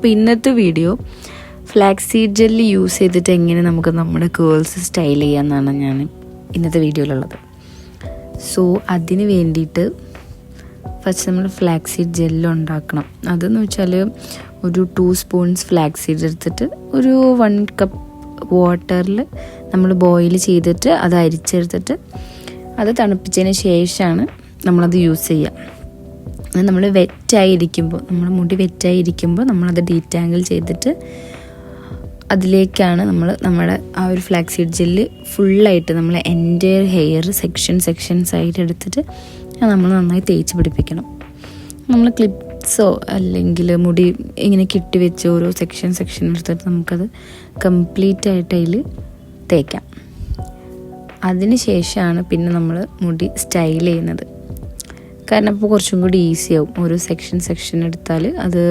അപ്പോൾ ഇന്നത്തെ video flax seed gel use ചെയ്തിട്ട് എങ്ങനെ നമുക്ക് നമ്മുടെ കേൾസ് സ്റ്റൈൽ ചെയ്യാമെന്നാണ് ഞാൻ ഇന്നത്തെ വീഡിയോയിലുള്ളത്. സോ അതിന് വേണ്ടിയിട്ട് ഫസ്റ്റ് നമ്മൾ ഫ്ലാക്സ് സീഡ് ജെല്ല് ഉണ്ടാക്കണം. അതെന്ന് വെച്ചാൽ ഒരു 2 സ്പൂൺസ് ഫ്ലാക്സ് സീഡ് എടുത്തിട്ട് ഒരു 1 കപ്പ് വാട്ടറിൽ നമ്മൾ ബോയിൽ ചെയ്തിട്ട് അത് അരിച്ചെടുത്തിട്ട് അത് തണുപ്പിച്ചതിന് ശേഷമാണ് നമ്മളത് യൂസ് ചെയ്യുക. നമ്മൾ വെറ്റായിരിക്കുമ്പോൾ, നമ്മുടെ മുടി വെറ്റായിരിക്കുമ്പോൾ നമ്മളത് ഡീറ്റാങ്കിൾ ചെയ്തിട്ട് അതിലേക്കാണ് നമ്മുടെ ആ ഒരു ഫ്ലാക്സ് സീഡ് ജെല്ല് ഫുള്ളായിട്ട് നമ്മൾ എൻ്റയർ ഹെയർ സെക്ഷൻസ് ആയിട്ട് എടുത്തിട്ട് നമ്മൾ നന്നായി തേച്ച് പിടിപ്പിക്കണം. നമ്മൾ ക്ലിപ്സോ അല്ലെങ്കിൽ മുടി ഇങ്ങനെ കെട്ടി വെച്ച് ഓരോ സെക്ഷൻ എടുത്തിട്ട് നമുക്കത് കംപ്ലീറ്റ് ആയിട്ട് അതിൽ തേക്കാം. അതിന് ശേഷമാണ് പിന്നെ നമ്മൾ മുടി സ്റ്റൈൽ ചെയ്യുന്നത്. കാരണം അപ്പോൾ കുറച്ചും കൂടി ഈസി ആവും. ഓരോ സെക്ഷൻ എടുത്താൽ അത്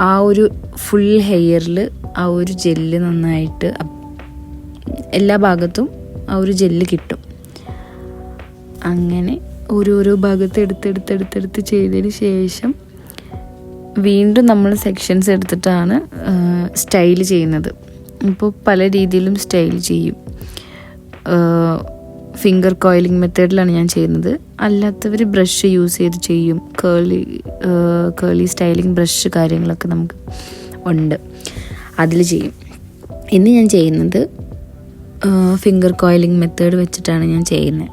ആ ഒരു ഫുൾ ഹെയറിൽ ആ ഒരു ജെല്ല് നന്നായിട്ട് എല്ലാ ഭാഗത്തും ആ ഒരു ജെല്ല് കിട്ടും. അങ്ങനെ ഓരോരോ ഭാഗത്ത് എടുത്തെടുത്ത് ചെയ്തതിന് ശേഷം വീണ്ടും നമ്മൾ സെക്ഷൻസ് എടുത്തിട്ടാണ് സ്റ്റൈൽ ചെയ്യുന്നത്. ഇപ്പോൾ പല രീതിയിലും സ്റ്റൈൽ ചെയ്യും. ഫിംഗർ കോയിലിംഗ് മെത്തേഡിലാണ് ഞാൻ ചെയ്യുന്നത്. അല്ലാത്തവർ ബ്രഷ് യൂസ് ചെയ്ത് ചെയ്യും. കേളി സ്റ്റൈലിംഗ് ബ്രഷ് കാര്യങ്ങളൊക്കെ നമുക്ക് ഉണ്ട്, അതിൽ ചെയ്യും. ഇന്ന് ഞാൻ ചെയ്യുന്നത് ഫിംഗർ കോയിലിംഗ് മെത്തേഡ് വെച്ചിട്ടാണ് ഞാൻ ചെയ്യുന്നത്.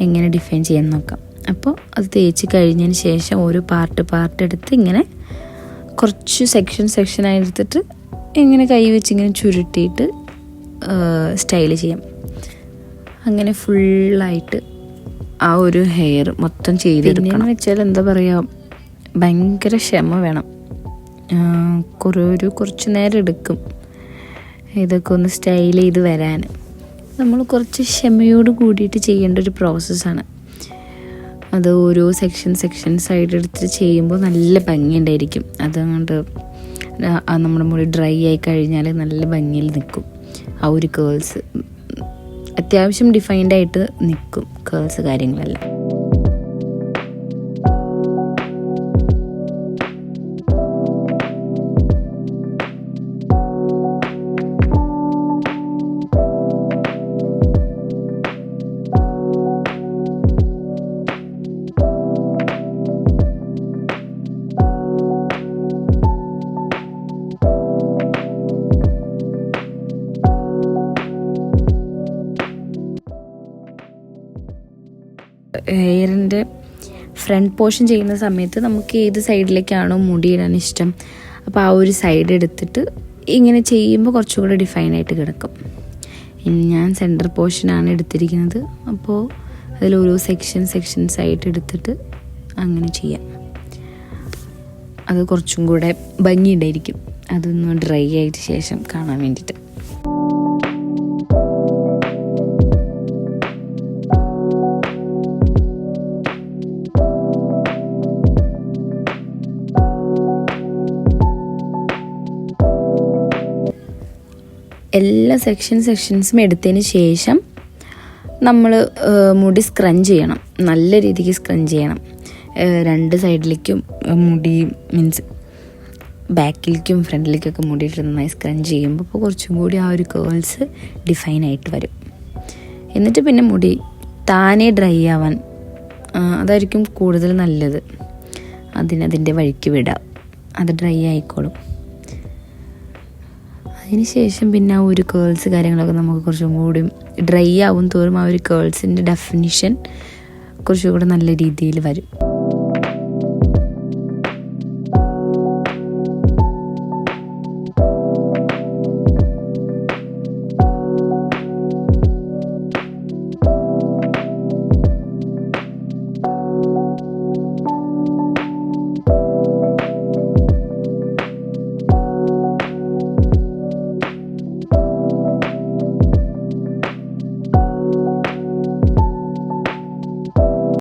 എങ്ങനെ ഡിഫൈൻ ചെയ്യാൻ നോക്കാം. അപ്പോൾ അത് തേച്ച് കഴിഞ്ഞതിന് ശേഷം ഓരോ പാർട്ട് എടുത്ത് ഇങ്ങനെ കുറച്ച് സെക്ഷനായി എടുത്തിട്ട് ഇങ്ങനെ കൈ വെച്ച് ഇങ്ങനെ ചുരുട്ടിയിട്ട് സ്റ്റൈൽ ചെയ്യാം. അങ്ങനെ ഫുള്ളായിട്ട് ആ ഒരു ഹെയർ മൊത്തം ചെയ്തെടുക്കണം. വെച്ചാൽ എന്താ പറയുക, ഭയങ്കര ക്ഷമ വേണം. കുറച്ച് നേരം എടുക്കും ഇതൊക്കെ ഒന്ന് സ്റ്റൈൽ ചെയ്ത് വരാൻ. നമ്മൾ കുറച്ച് ക്ഷമയോട് കൂടിയിട്ട് ചെയ്യേണ്ട ഒരു പ്രോസസ്സാണ് അത്. ഓരോ സെക്ഷൻസായിട്ട് എടുത്തിട്ട് ചെയ്യുമ്പോൾ നല്ല ഭംഗിയുണ്ടായിരിക്കും. അതുകൊണ്ട് നമ്മുടെ മുടി ഡ്രൈ ആയി കഴിഞ്ഞാൽ നല്ല ഭംഗിയിൽ നിൽക്കും. ആ ഒരു കേൾസ് അത്യാവശ്യം ഡിഫൈൻഡ് ആയിട്ട് നിൽക്കും, കേൾസ് കാര്യങ്ങളെല്ലാം. ഹെയറിൻ്റെ ഫ്രണ്ട് പോർഷൻ ചെയ്യുന്ന സമയത്ത് നമുക്ക് ഏത് സൈഡിലേക്കാണോ മുടി ഇടാൻ ഇഷ്ടം, അപ്പോൾ ആ ഒരു സൈഡ് എടുത്തിട്ട് ഇങ്ങനെ ചെയ്യുമ്പോൾ കുറച്ചുകൂടെ ഡിഫൈനായിട്ട് കിടക്കും. ഇനി ഞാൻ സെൻറ്റർ പോർഷനാണ് എടുത്തിരിക്കുന്നത്. അപ്പോൾ അതിൽ ഓരോ സെക്ഷൻസായിട്ട് എടുത്തിട്ട് അങ്ങനെ ചെയ്യാം. അത് കുറച്ചും കൂടെ ഭംഗിയുണ്ടായിരിക്കും. അതൊന്ന് ഡ്രൈ ആയിട്ട് ശേഷം കാണാൻ വേണ്ടിയിട്ട്. എല്ലാ സെക്ഷൻസും എടുത്തതിന് ശേഷം നമ്മൾ മുടി സ്ക്രഞ്ച് ചെയ്യണം. നല്ല രീതിക്ക് സ്ക്രഞ്ച് ചെയ്യണം. 2 സൈഡിലേക്കും മുടി മീൻസ് ബാക്കിലേക്കും ഫ്രണ്ടിലേക്കൊക്കെ മുടി ഇട്ട് നന്നായി സ്ക്രഞ്ച് ചെയ്യുമ്പോൾ ഇപ്പോൾ കുറച്ചും കൂടി ആ ഒരു കേൾസ് ഡിഫൈനായിട്ട് വരും. എന്നിട്ട് പിന്നെ മുടി താനേ ഡ്രൈ ആവാൻ അതായിരിക്കും കൂടുതൽ നല്ലത്. അതിൻ്റെ വഴിക്ക് വിടാം, അത് ഡ്രൈ ആയിക്കോളും. അതിന് ശേഷം പിന്നെ ആ ഒരു കേൾസ് കാര്യങ്ങളൊക്കെ നമുക്ക് കുറച്ചും കൂടി ഡ്രൈ ആവും തോറും ആ ഒരു കേൾസിൻ്റെ ഡെഫിനിഷൻ കുറച്ചും കൂടെ നല്ല രീതിയിൽ വരും.